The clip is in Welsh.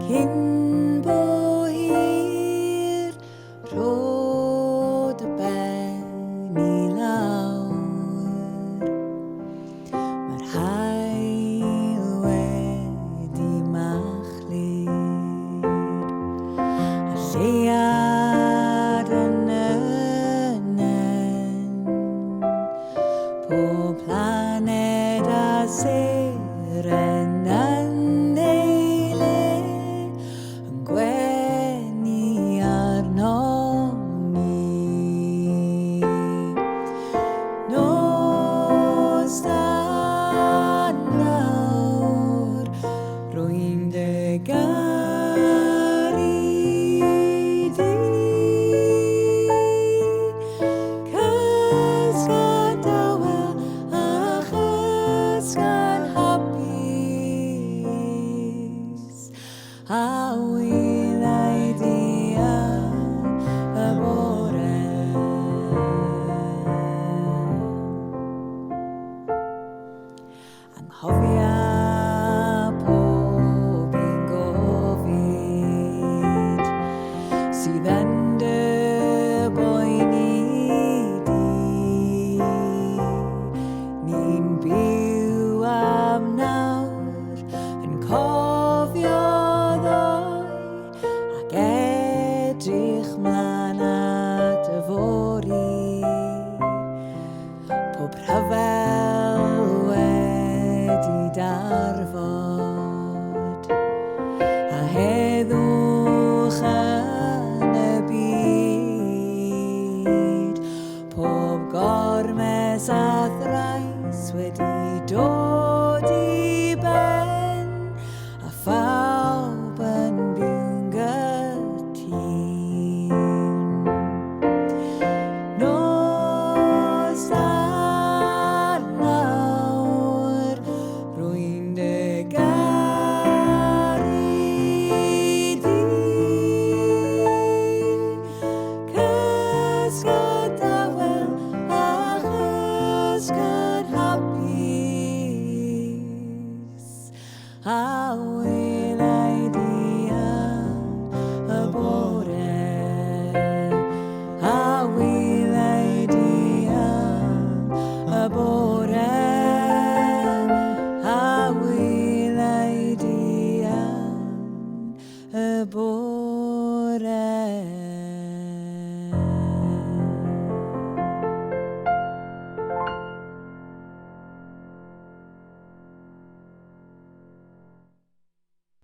Cyn bo hir rhod y ben I lawr, mae'r haul wedi machlud, a lleuad yn y nen, pob planed a seren yn ei le, yn gwenu arno ni. Nos dan nawr, rwy'n dy garu di, cysgod dawel a chysgod hapus, a wyddai di y bore. Anghofia pob un gofid sydd yn dy boeni di. Ni'n byw am nawr yn cofio ddoe ac edrych mlaen at y fory, pob rhyfel wedi darfod, a heddwch yn y byd, pob gormes a thrais wedi dod I ben, a phawb yn byw'n gytun. Nos dan nawr, rwy'n dy garu di, cysgod dawel a chysgod hapus, a